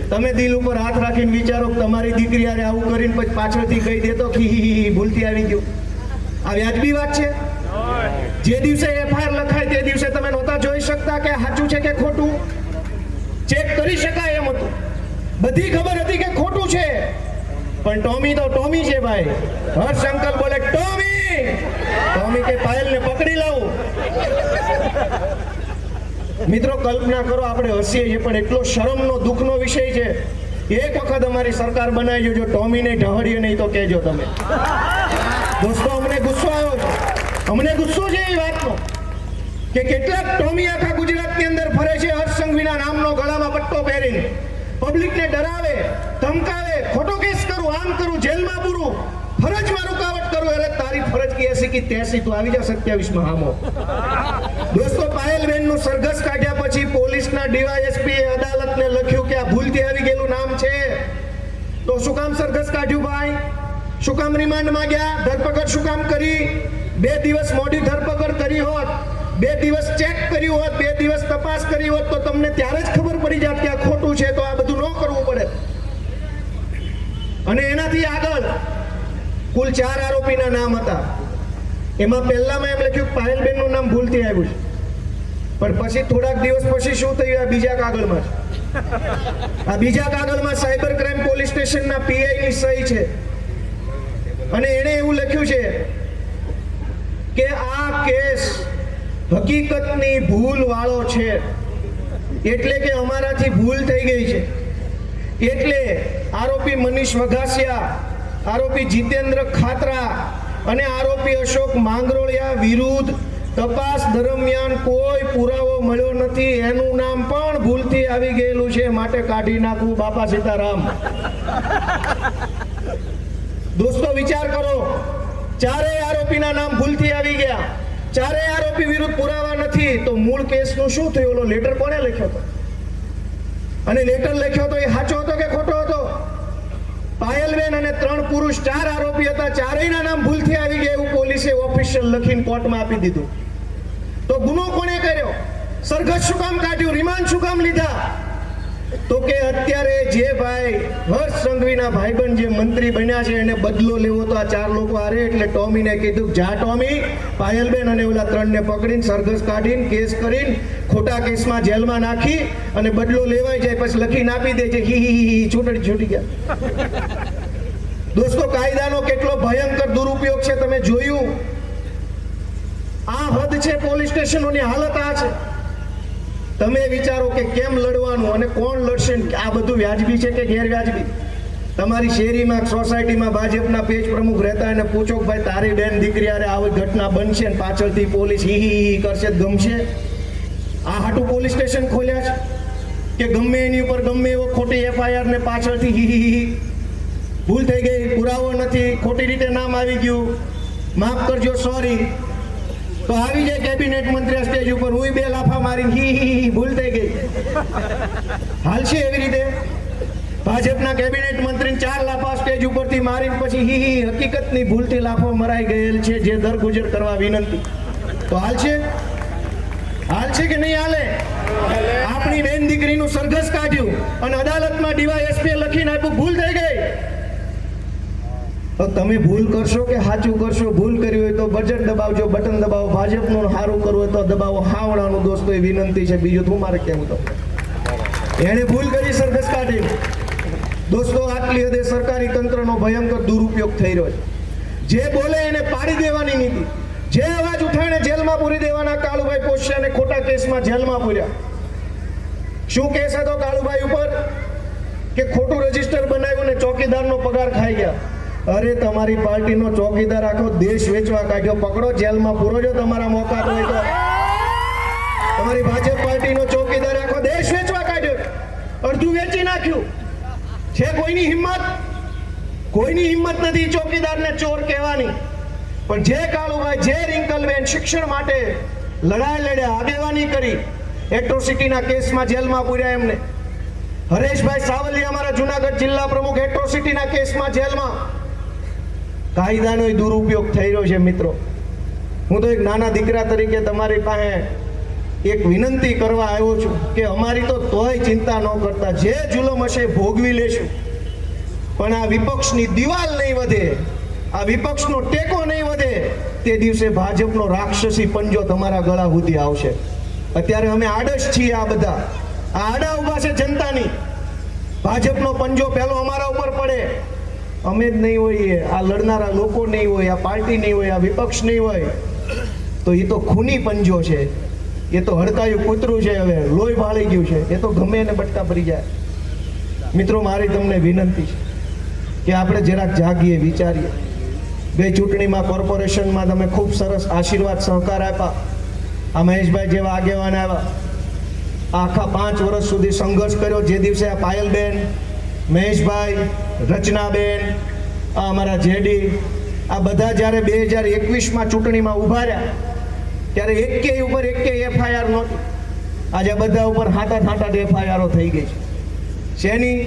તમે દિલ ઉપર હાથ રાખીને વિચારો કે તમારી દીકરી આરે આવું કરીને પછી પાછળથી કહી દેતો કે હી ભૂલથી આવી ગયું. આ વ્યાજબી વાત છે? જે દિવસે FIR લખાય તે દિવસે તમે નહોતા જોઈ શકતા કે સાચું છે કે ખોટું? ચેક કરી શકાય એમ હતું. બધી ખબર હતી કે ખોટું છે, પણ ટોમી તો ટોમી છે ભાઈ. હર્ષંકલ બોલે ટોમી, ટોમી કે પાયલને પકડી લાવું. મિત્રો કલ્પના કરો, આપણે હસીએ છીએ પણ એટલો શરમનો દુઃખનો વિષય છે. એક વખત અમારી સરકાર બનાવી જોજો, ટોમીને ઢહડીએ નહીં તો કહેજો તમે. દોસ્તો અમને ગુસ્સો આવ્યો છે, અમને ગુસ્સો છે એ વાતનો કે કેટલાક ટોમી આખા ગુજરાતની અંદર ફરે છે હર્ષ સંઘવીના નામનો ગળામાં પટ્ટો પહેરીને, પબ્લિકને ડરાવે, ધમકાવે, ખોટો કેસ કરું, આમ કરું, જેલમાં પૂરું, ફરજમાં રૂકાવટ કરું. અરે તારી ફરજ કી એસી કી તેસી, તું આવી જા 27માં હામો. દોસ્તો પાયલબેનનું સરઘસ કાઢ્યા પછી પોલીસના DYSPએ અદાલતને લખ્યું કે આ ભૂલથી આવી ગયેલું નામ છે, તો શું કામ સરઘસ કાઢ્યું ભાઈ? શું કામ રિમાન્ડ માંગ્યા? ધરપકડ શું કામ કરી? 2 દિવસ મોડી ધરપકડ કરી હોત, 2 દિવસ ચેક કર્યું હોત, 2 દિવસ તપાસ કરી હોત તો તમને ત્યારે જ ખબર પડી જાત કે આ ખોટું છે, તો આ બધું ન કરવું પડે. અને એનાથી આગળ કુલ 4 આરોપીના નામ હતા. એમાં પહેલામાં એમ લખ્યું પાયલબેનનું નામ ભૂલથી આવ્યું છે, પણ પછી થોડાક દિવસ પછી શું થયું? આ બીજા કાગળમાં છે. આ બીજા કાગળમાં સાયબર ક્રાઇમ પોલીસ સ્ટેશનના PIની સહી છે અને એણે એવું લખ્યું છે કે આ કેસ હકીકતની ભૂલ વાળો છે, એટલે કે અમારાથી ભૂલ થઈ ગઈ છે, એટલે આરોપી મનીષ વઘાસિયા, આરોપી જીતેન્દ્ર ખાતરા અને આરોપી અશોક માંગરોળિયા વિરુદ્ધ તપાસ દરમિયાન કોઈ પુરાવો મળ્યો નથી, એનું નામ પણ ભૂલથી આવી ગયેલું છે, માટે કાઢી નાખવું. બાપા સીતારામ. દોસ્તો વિચાર કરો, 4 આરોપીના નામ ભૂલથી આવી ગયા, 4 આરોપી વિરુદ્ધ પુરાવા નથી, તો મૂળ કેસનું શું થયું? ઓલો લેટર કોણે લખ્યો હતો? અને લેટર લખ્યો તો એ સાચો હતો કે ખોટો હતો? પાયલબેન અને 3 પુરુષ 4 આરોપી હતા, 4યના નામ ભૂલથી આવી ગયા એવું પોલીસે ઓફિશિયલ લખીને કોર્ટમાં આપી દીધું. તો ગુનો કોણે કર્યો? સરઘસ શું કામ કાઢ્યું, રિમાન્ડ શું કામ લીધા? તો કે અત્યારે જે ભાઈ હર્ષ સંઘવીના ભાઈબંધ જે મંત્રી બન્યા છે એને બદલો લેવો તો આ 4 લોકો હારે, એટલે ટોમીને કીધું જા ટોમી, પાયલબેન અને ઓલા 3 ને પકડીને સરઘસ કાઢીને કેસ કરીને ખોટા કેસમાં જેલમાં નાખી અને બદલો લેવાઈ જાય પછી લખીને આપી દે છે હી છૂટી ગયા. દોસ્તો, કાયદાનો કેટલો ભયંકર દુરુપયોગ છે તમે જોયું. આ હદ છે પોલીસ સ્ટેશનોની હાલત આ છે. તમે વિચારો કે કેમ લડવાનું અને કોણ લડશે, આ બધું વ્યાજબી છે કે ગેરવ્યાજબી? તમારી શેરીમાં સોસાયટીમાં ભાજપના પેજ પ્રમુખ રહેતા એને પૂછો કે ભાઈ તારી બેન દીકરી આરે આવી ઘટના બનશે ને પાછળથી પોલીસ હી કરશે તો ગમશે? આ હાટું પોલીસ સ્ટેશન ખોલ્યા છે કે ગમે એની ઉપર ગમે એવો ખોટી એફઆઈઆર ને પાછળથી હી ભૂલ થઈ ગઈ, પુરાવો નથી, ખોટી રીતે નામ આવી ગયું, માફ કરજો, સોરી, તો આવી જાય કેબિનેટ મંત્રી સ્ટેજ ઉપર, હું 2 લાફા મારીને હી ભૂલ થઈ ગઈ. હાલશે એવી રીતે? ભાજપના કેબિનેટ મંત્રીને 4 લાફા સ્ટેજ ઉપરથી મારીને પછી હી હકીકતની ભૂલથી લાફો મરાઈ ગયેલ છે જે દરગુજર કરવા વિનંતી, તો હાલશે? હાલશે કે નહીં હાલે? આપણી બેન દીકરીનું સરઘસ કાઢ્યું અને અદાલતમાં ડીવાયએસપી લખીને આપ્યું ભૂલ થઈ ગઈ. તો તમે ભૂલ કરશો કે સાચું કરશો? ભૂલ કરી હોય તો બટન દબાવજો, બટન દબાવો. ભાજપનું સારું કરવું હોય તો દબાવો. હાવડાનું દોસ્તો એ વિનંતી છે, બીજું શું મારે કહેવું? તો એને ભૂલ કરી સરઘસ કાઢી. દોસ્તો, આટલી હદે સરકારી તંત્રનો ભયંકર દુરુપયોગ થઈ રહ્યો છે. જે બોલે એને પાડી દેવાની નીતિ, જે અવાજ ઉઠાવીને જેલમાં પૂરી દેવાના. કાળુભાઈ પોષિયાને ખોટા કેસમાં જેલમાં પૂર્યા. શું કેસ હતો કાળુભાઈ ઉપર? કે ખોટું રજીસ્ટર બનાવ્યું ને ચોકીદારનો પગાર ખાઈ ગયા. અરે તમારી પાર્ટીનો ચોકીદાર આખો દેશ વેચવા કાઢ્યો, પકડો, જેલમાં પૂરો. જો તમારા મોકા હોય તો તમારી ભાજપ પાર્ટીનો ચોકીદાર આખો દેશ વેચવા કાઢ્યો, અડધું વેચી નાખ્યું. છે કોઈની હિંમત? કોઈની હિંમત નથી ચોકીદારને ચોર કહેવાની. પણ જે કાળુભાઈ, જે રિંકલબેન શિક્ષણ માટે લડાઈ લડ્યા, આગેવાની કરી, એટ્રોસિટીના કેસમાં જેલમાં પૂર્યા એમને. હરેશભાઈ સાવલી અમારા જુનાગઢ જિલ્લા પ્રમુખ, એટ્રોસિટીના કેસમાં જેલમાં. કાયદાનો દુરુપયોગ થઈ રહ્યો છે મિત્રો. હું તો એક નાના દીકરા તરીકે તમારી પાસે એક વિનંતી કરવા આવ્યો છું કે અમારી તો તોય ચિંતા ન કરતા, જે જુલમ હશે ભોગવી લેશું, પણ આ વિપક્ષની દિવાલ નહીં વધે, આ વિપક્ષનો ટેકો નહીં વધે, તે દિવસે ભાજપનો રાક્ષસી પંજો તમારા ગળા સુધી આવશે. અત્યારે અમે આડશ છીએ, આ બધા આડા ઉભા છે જનતાની. ભાજપનો પંજો પહેલો અમારા ઉપર પડે, અમે જ નહીં હોઈએ, આ લડનારા લોકો નહીં હોય, આ પાર્ટી નહીં હોય, આ વિપક્ષ નહીં હોય, તો એ તો ખૂની પંજો છે, એ તો હડકાયું કૂતરું છે, હવે લોહી બાળી ગયું છે, એ તો ગમે એને બટકા ભરી જાય. મિત્રો, મારી તમને વિનંતી છે કે આપણે જરાક જાગીએ, વિચારીએ. બે ચૂંટણીમાં કોર્પોરેશનમાં તમે ખૂબ સરસ આશીર્વાદ સહકાર આપ્યા, આ મહેશભાઈ જેવા આગેવાન આવ્યા, આખા 5 વર્ષ સુધી સંઘર્ષ કર્યો. જે દિવસે આ પાયલબેન, મહેશભાઈ, રચનાબેન, આ અમારા જેડી, આ બધા જ્યારે 2021માં ચૂંટણીમાં ઉભા રહ્યા ત્યારે એકેય ઉપર એકેય એફઆઈઆર નહોતી. આજે બધા ઉપર હાટા એફઆઈઆરો થઈ ગઈ છે. શેની?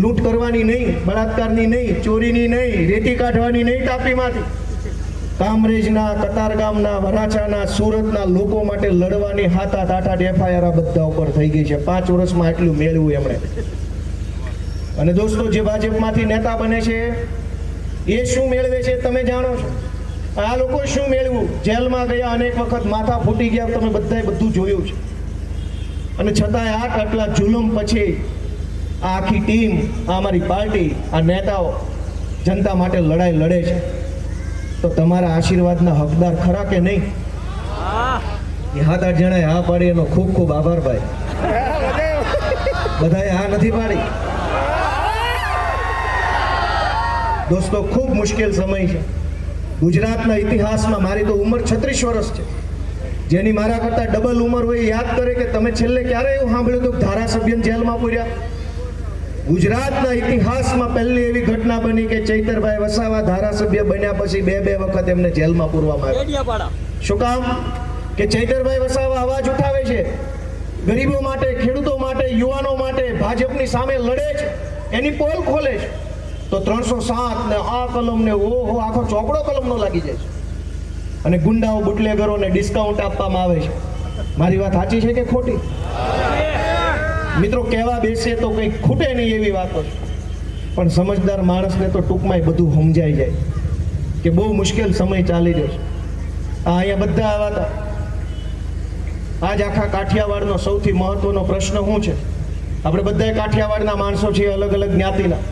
લૂંટ કરવાની નહીં, બળાત્કારની નહીં, ચોરીની નહીં, રેતી કાઢવાની નહીં તાપીમાંથી. કામરેજના, કતારગામના, વરાછાના, સુરતના લોકો માટે લડવાની હાટા એફઆઈઆર આ બધા ઉપર થઈ ગઈ છે. 5 વર્ષમાં એટલું મેળવ્યું એમણે. અને દોસ્તો, જે ભાજપમાંથી નેતા બને છે એ શું મેળવે છે તમે જાણો છો? આ લોકો શું મેળવ્યું? જેલમાં ગયા, અનેક વખત માથા ફૂટી ગયા, તમે બધાએ બધું જોયું છે. અને છતાંય આટલા જુલમ પછી આ આખી ટીમ, આ અમારી પાર્ટી, આ નેતાઓ જનતા માટે લડાઈ લડે છે. તો તમારા આશીર્વાદના હકદાર ખરા કે નહીં? એ 7-8 જણાએ હા પાડી, એનો ખૂબ ખૂબ આભાર ભાઈ. બધાએ હા નથી પાડી. દોસ્તો, ખૂબ મુશ્કેલ સમય છે ગુજરાતના ઇતિહાસમાં. મારી તો ઉંમર 36 વર્ષ છે. જેની મારા કરતા ડબલ ઉંમર હોય યાદ કરે કે તમે છેલ્લે ક્યારે એવું સાંભળ્યું હતું ધારાસભ્ય જેલમાં પૂર્યા? ગુજરાતના ઇતિહાસમાં પહેલી એવી ઘટના બની કે ચૈતરભાઈ વસાવા ધારાસભ્ય બન્યા પછી 2 વખત એમને જેલમાં પૂરવામાં આવ્યા. શું કામ? કે ચૈતરભાઈ વસાવા અવાજ ઉઠાવે છે, ગરીબો માટે, ખેડૂતો માટે, યુવાનો માટે, ભાજપની સામે લડે છે, એની પોલ ખોલે છે. તો 307 ને આ કલમ ને ઓહો આખો ચોપડો કલમનો લાગી જાય છે. અને ગુંડાઓ, બુટલેગરોને ડિસ્કાઉન્ટ આપવામાં આવે છે. મારી વાત સાચી છે કે ખોટી? મિત્રો, કહેવા બેસે તો કંઈ ખૂટે નહીં એવી વાતો છે, પણ સમજદાર માણસને તો ટૂંકમાં બધું સમજાઈ જાય કે બહુ મુશ્કેલ સમય ચાલી રહ્યો છે. અહીંયા બધા આવ્યા હતા. આજ આખા કાઠિયાવાડનો સૌથી મહત્વનો પ્રશ્ન શું છે? આપણે બધા કાઠિયાવાડના માણસો છીએ, અલગ અલગ જ્ઞાતિના.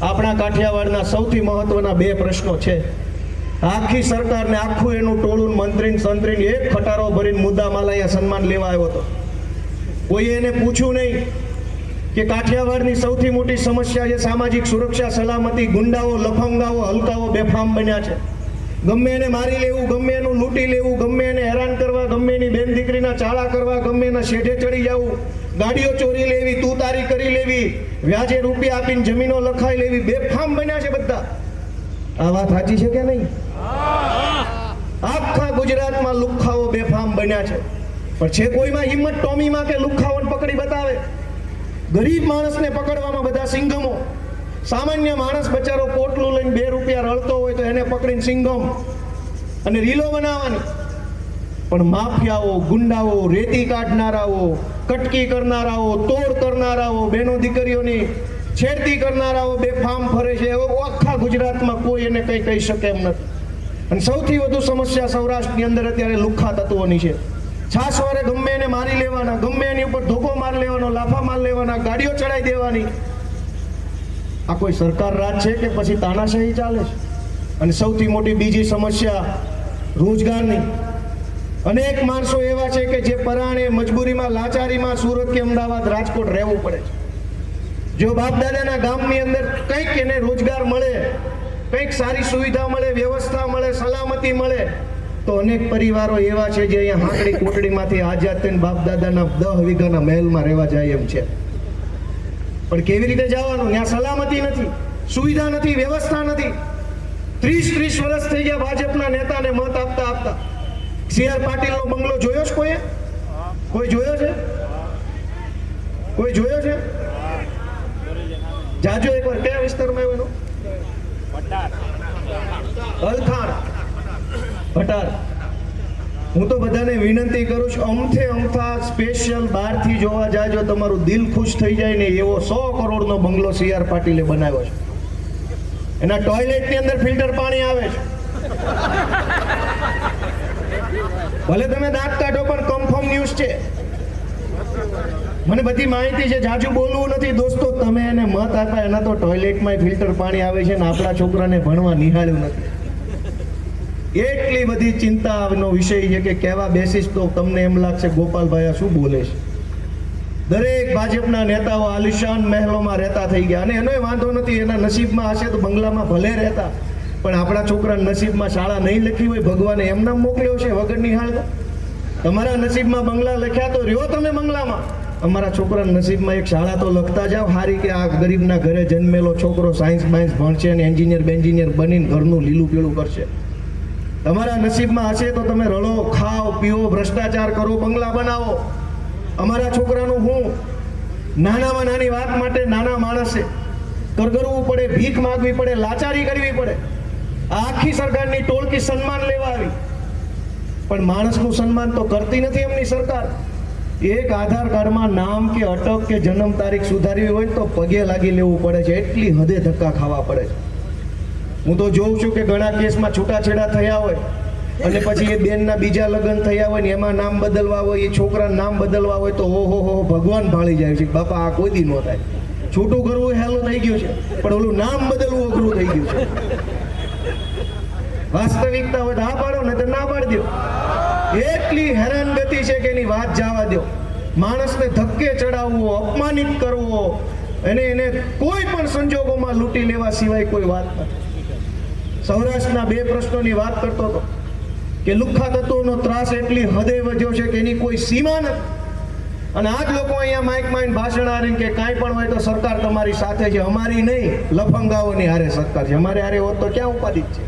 આપણા કાઠિયાવાડના સૌથી મહત્વના બે પ્રશ્નો છે. આખી સરકારને આખું એનું ટોળું મંત્રી સંત્રીને એક ખટારો ભરીને મુદ્દામાલ અહીંયા સન્માન લેવા આવ્યો હતો. કોઈએ એને પૂછ્યું નહીં કે કાઠિયાવાડની સૌથી મોટી સમસ્યા છે સામાજિક સુરક્ષા સલામતી. ગુંડાઓ, લફંગાઓ, હલકાઓ બેફામ બન્યા છે. ગમે એને મારી લેવું, ગમે એનું લૂંટી લેવું, ગમે એને હેરાન કરવા, ગમે એની બેન દીકરીના ચાળા કરવા, ગમે એના શેઢે ચડી જવું, ગાડીઓ ચોરી લેવી, તુતારી કરી લેવી, વ્યાજે રૂપિયા આપીને જમીનો લખાઈ લેવી, બેફામ બન્યા છે બધા. આ વાત સાચી છે કે નહીં? આખા ગુજરાતમાં લુખ્ખાઓ બેફામ બન્યા છે. પણ છે કોઈમાં હિંમત ટોમીમાં કે લુખ્ખાઓને પકડી બતાવે? ગરીબ માણસને પકડવામાં બધા સિંઘમો. સામાન્ય માણસ બચારો પોટલું લઈને 2 રૂપિયા રળતો હોય તો એને પકડીને સિંઘમ અને રીલો બનાવવાની. પણ માફિયાઓ, ગુંડાઓ, રેતી કાઢનારાઓ, કટકી કરનારાઓ, તોડ કરનારાઓ, બહેનો દીકરીઓની છેડતી કરનારાઓ બેફામ ફરે છે. આખા ગુજરાતમાં કોઈ એને કંઈ કહી શકે એમ નથી. અને સૌથી વધુ સમસ્યા સૌરાષ્ટ્રની અંદર અત્યારે લુખ્ખા તત્વોની છે. છાસવારે ગમે એને મારી લેવાના, ગમે એની ઉપર ધોકો માર લેવાનો, લાફા માર લેવાના, ગાડીઓ ચડાવી દેવાની. આ કોઈ સરકાર રાજ છે કે પછી તાનાશાહી ચાલે છે? અને સૌથી મોટી બીજી સમસ્યા રોજગારની. અનેક માણસો એવા છે કે જે પરાણે મજબૂરીમાં, લાચારીમાં સુરત કે અમદાવાદ, રાજકોટ રહેવું પડે છે. જો બાપ દાદાના ગામની અંદર કંઈક એને રોજગાર મળે, કંઈક સારી સુવિધા મળે, વ્યવસ્થા મળે, સલામતી મળે, તો અનેક પરિવારો એવા છે જે અહીંયા હાંકડી કોટડીમાંથી આઝાદ થઈને બાપ દાદાના 10 વીઘાના મહેલમાં રહેવા જાય એમ છે. પણ કેવી રીતે જવાનું? ત્યાં સલામતી નથી, સુવિધા નથી, વ્યવસ્થા નથી. 30 વર્ષ થઈ ગયા ભાજપના નેતાને મત આપતા આપતા. CR પાટીલનો બંગલો જોયો છે કોઈએ? કોઈ જોયો છે? કોઈ જોયો છે? જાજો એકવાર. કયા વિસ્તારમાં આવ્યો એનો? અલથાણ ભટાર. હું તો બધાને વિનંતી કરું છું, અમથા સ્પેશિયલ બહારથી જોવા જાજો, તમારું દિલ ખુશ થઈ જાય ને એવો 100 કરોડનો બંગલો CR પાટીલે બનાવ્યો છે. એના ટોયલેટની અંદર ફિલ્ટર પાણી આવે છે. ભલે તમે દાંત કાઢો પણ કન્ફર્મ ન્યૂઝ છે. મને બધી માહિતી છે, જાજુ બોલવું નથી. દોસ્તો, તમે એને મત આપ્યા, એના તો ટોયલેટમાં ફિલ્ટર પાણી આવે છે ને આપણા છોકરાને ભણવા નિહાળ્યું નથી. એટલી બધી ચિંતાનો વિષય છે કે કહેવા બેસીશ તો તમને એમ લાગશે ગોપાલભાઈ શું બોલે છે. દરેક ભાજપના નેતાઓ આલિશાન મહેલોમાં રહેતા થઈ ગયા. અને એનોય વાંધો નથી, એના નસીબમાં હશે તો બંગલામાં ભલે રહેતા, પણ આપણા છોકરાના નસીબમાં શાળા નહીં લખી હોય, ભગવાને એમના મોકલ્યો છે વગર નિહાળતા. તમારા નસીબમાં બંગલા લખ્યા તો રહ્યો તમે બંગલામાં. અમારા છોકરાના નસીબમાં એક શાળા તો લખતા જાઓ હારી, કે આ ગરીબના ઘરે જન્મેલો છોકરો સાયન્સ બાયન્સ ભણશે અને એન્જિનિયર બેન્જિનિયર બનીને ઘરનું લીલું પીળું કરશે. તમારા નસીબમાં હશે તો તમે રળો, ખાઓ, પીઓ, ભ્રષ્ટાચાર કરો, બંગલા બનાવો. અમારા છોકરાનું હું નાનામાં નાની વાત માટે નાના માણસે કરગરવું પડે, ભીખ માગવી પડે, લાચારી કરવી પડે. આખી સરકારની ટોળકી સન્માન લેવા આવી, પણ માણસનું સન્માન તો કરતી નથી એમની સરકાર. એક આધાર કાર્ડમાં નામ કે અટક કે જન્મ તારીખ સુધારવી હોય તો પગે લાગી લેવું પડે છે. એટલી હદે ધક્કા ખાવા પડે છે. હું તો જોઉં છું કે ઘણા કેસમાં છૂટાછેડા થયા હોય અને પછી એ બેનના બીજા લગ્ન થયા હોય ને એમાં નામ બદલવા હોય, એ છોકરાના નામ બદલવા હોય તો હો ભગવાન ભાળી જાય છે. બાપા, આ કોઈ દી ન થાય. છૂટું કરવું હેલું થઈ ગયું છે, પણ ઓલું નામ બદલવું અઘરું થઈ ગયું છે. વાસ્તવિકતા હોય તો હા પાડો ને તો ના પાડી દો. એટલી હેરાનગતિ છે કે એની વાત જવા દો. માણસને ધક્કે ચડાવવો, અપમાનિત કરવો, એને કોઈ પણ સંજોગોમાં લૂંટી લેવા સિવાય કોઈ વાત નથી. સૌરાષ્ટ્રના 2 પ્રશ્નોની વાત કરતો હતો કે લુખ્ખા તત્વોનો ત્રાસ એટલી હદે વધ્યો છે કે એની કોઈ સીમા નથી. અને આ જ લોકો અહીંયા માઇકમાં ભાષણ આવીને કે કાંઈ પણ હોય તો સરકાર તમારી સાથે છે. અમારી નહીં, લફંગાઓની હારે સરકાર છે. અમારે હારે હોત તો ક્યાં ઉપાધિ છે?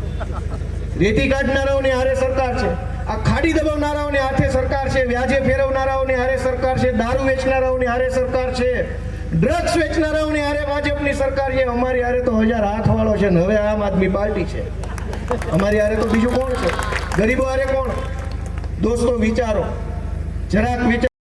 રેતી કાઢનારાઓની હારે સરકાર છે, આ ખાડી દબાવનારાઓની હાથે સરકાર છે, વ્યાજે ફેરવનારાઓની હારે સરકાર છે, દારૂ વેચનારાઓની હારે સરકાર છે, ડ્રગ્સ વેચનારાઓની હારે ભાજપની સરકાર છે. અમારી હારે તો 1000 હાથવાળો છે ને હવે આમ આદમી પાર્ટી છે. અમારી હારે તો બીજું કોણ છે? ગરીબો હારે કોણ? દોસ્તો, વિચારો. જરાક વિચાર